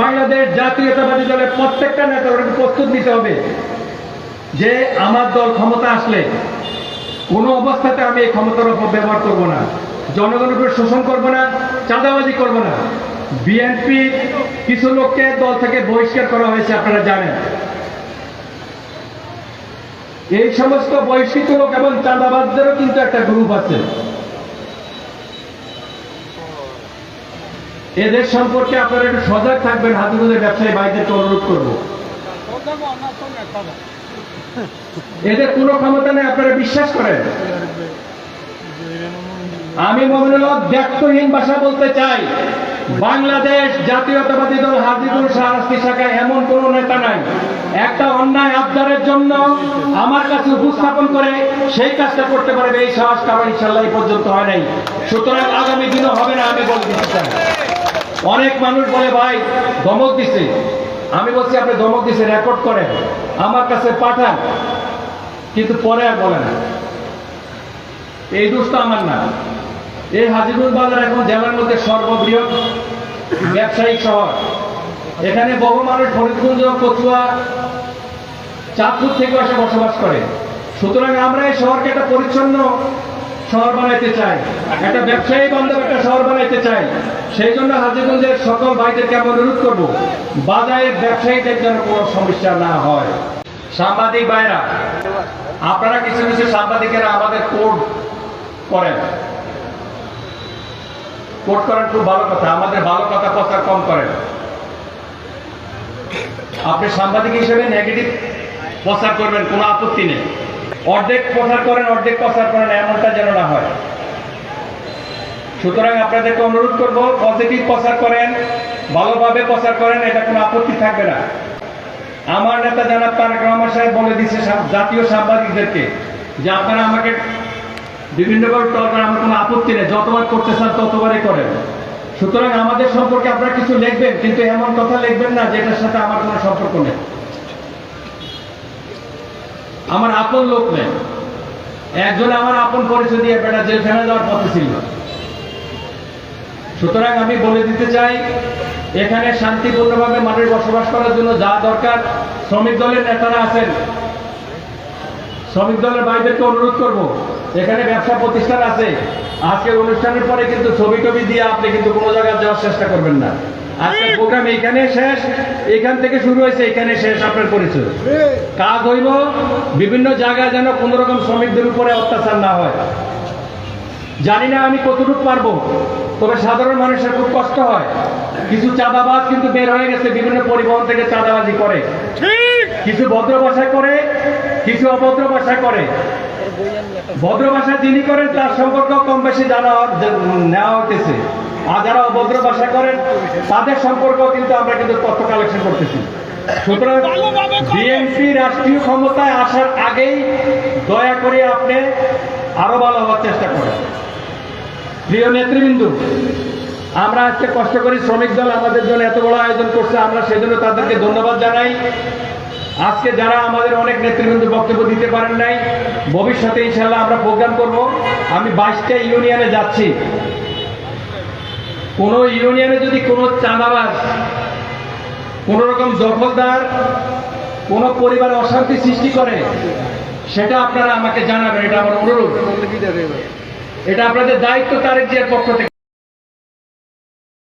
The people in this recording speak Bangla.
বাংলাদেশ জাতীয়তাবাদী দলের প্রত্যেকটা নেতাকে প্রস্তুত নিতে হবে যে আমার দল ক্ষমতা আসলে কোনো অবস্থাতে আমি এই ক্ষমতার অপব্যবহার করব না, জনগণের উপর শোষণ করব না, চাঁদাবাজি করব না। বিএনপি কিছু লোককে দল থেকে বহিষ্কার করা হয়েছে, আপনারা জানেন। এই সমস্ত বহিষ্কৃত লোক এবং চাঁদাবাজদেরও কিন্তু একটা গ্রুপ আছে। এদের সম্পর্কে আপনারা একটু সজাগ থাকবেন। হাজিগঞ্জের ব্যবসায়ী ভাইদেরকে অনুরোধ করব, এদের কোনো ক্ষমতা নেই, আপনারা বিশ্বাস করেন। আমি মমিনুল হক ব্যক্তহীন ভাষা বলতে চাই, বাংলাদেশ জাতীয়তাবাদী দল হাজীপুর শাহরাস্তি শাখায় এমন কোন নেতা নাই একটা অন্যায় আবদারের জন্য আমার কাছে উপস্থাপন করে সেই কাজটা করতে পারবে এই সাহস কারণ ইনশাল্লাহ এই পর্যন্ত হয় নাই। সুতরাং আগামী দিনও হবে না, আমি বলে দিতে চাই। অনেক মানুষ বলে ভাই ধমক দিছে, আমি বলছি আপনি ধমক দিছে রেকর্ড করেন, আমার কাছে পাঠান, কিন্তু পরে আর বলে না। এই দোষ তো আমার না। এই হাজীপুর বাজার এখন জেলার মধ্যে সর্ববৃহৎ ব্যবসায়িক শহর। এখানে বহু মানুষ ফরিদগঞ্জ, কচুয়া, চাঁদপুর থেকে এসে বসবাস করে। সুতরাং আমরা এই শহরকে একটা পরিচ্ছন্ন শহর বানাইতে চাই, একটা ব্যবসায়ী বান্ধব একটা শহর বানাইতে চাই। সেই জন্য হাজীগঞ্জের সকল ভাইদেরকে আমি অনুরোধ করব, বাজারের ব্যবসায়ীদের যেন কোনো সমস্যা না হয়। সাংবাদিক ভাইরা, আপনারা কিছু কিছু সাংবাদিকেরা আমাদের কোড করেন, কোট করেন, খুব ভালো কথা। আমাদের ভালো কথা প্রচার কম করেন। আপনি সাংবাদিক হিসেবে নেগেটিভ প্রচার করবেন, কোনো আপত্তি নেই। অর্ধেক প্রচার করেন, অর্ধেক প্রচার করেন, এমনটা যেন না হয়। সুতরাং আপনাদেরকে অনুরোধ করব, পজিটিভ প্রচার করেন, ভালোভাবে প্রচার করেন, এটা কোনো আপত্তি থাকবে না। আমার নেতা জনাব তারেক রহমান সাহেব বলে দিচ্ছে জাতীয় সাংবাদিকদেরকে যে আপনারা আমাকে বিভিন্নভাবে টল করেন, আমার কোনো আপত্তি নেই, যতবার করতে চান ততবারই করেন। সুতরাং আমাদের সম্পর্কে আপনারা কিছু লিখবেন, কিন্তু এমন কথা লিখবেন না যেটার সাথে আমার কোনো সম্পর্ক নেই, আমার আপন লোক নেই। একজন আমার আপন পরিচয় দিয়ে বেটা জেলখানা যাওয়ার পথে ছিল। সুতরাং আমি বলে দিতে চাই, এখানে শান্তিপূর্ণভাবে মানুষ বসবাস করার জন্য যা দরকার, শ্রমিক দলের নেতারা আছেন, শ্রমিক দলের ভাইদেরকে অনুরোধ করব, এখানে ব্যবসা প্রতিষ্ঠান আছে। আজকের অনুষ্ঠানের পরে কিন্তু ছবি টবি দিয়ে আপনি কিন্তু কোনো জায়গায় যাওয়ার চেষ্টা করবেন না। আজকের প্রোগ্রাম এখানে শেষ, এখান থেকে শুরু হয়েছে, এখানে শেষ আপনার পরিচয়। কাজ হইল বিভিন্ন জায়গায় যেন কোন রকম শ্রমিকদের উপরে অত্যাচার না হয়। জানি না আমি কতটুকু পারবো, তবে সাধারণ মানুষের খুব কষ্ট হয়। কিছু চাঁদাবাজ কিন্তু বের হয়ে গেছে, বিভিন্ন পরিবহন থেকে চাঁদাবাজি করে, কিছু ভদ্র ভাষায় করে, কিছু অভদ্র ভাষায় করে। ভদ্র ভাষা যিনি করেন তার সম্পর্কে কম বেশি নেওয়া হতেছে, আর যারা অভদ্র ভাষা করেন তাদের সম্পর্কেও কিন্তু আমরা কিন্তু তথ্য কালেকশন করতেছি। সুতরাং বিএনপি রাষ্ট্রীয় ক্ষমতায় আসার আগেই দয়া করে আপনি আরো ভালো হওয়ার চেষ্টা করেন। প্রিয় নেতৃবৃন্দ, আমরা আজকে কষ্ট করি, শ্রমিক দল আমাদের জন্য এত বড় আয়োজন করছে, আমরা সেজন্য তাদেরকে ধন্যবাদ জানাই। আজকে যারা আমাদের অনেক নেতৃবৃন্দ বক্তব্য দিতে পারেন নাই, ভবিষ্যতে ইনশাআল্লাহ আমরা প্রোগ্রাম করব। আমি 22টা ইউনিয়নে যাচ্ছি। কোন ইউনিয়নে যদি কোনো চাঁদাবাজ, কোন রকম দখলদার, কোন পরিবার অশান্তি সৃষ্টি করে, সেটা আপনারা আমাকে জানাবেন, এটা আমার অনুরোধ। এটা আপনাদের দায়িত্ব তারেক জিয়ার পক্ষ থেকে।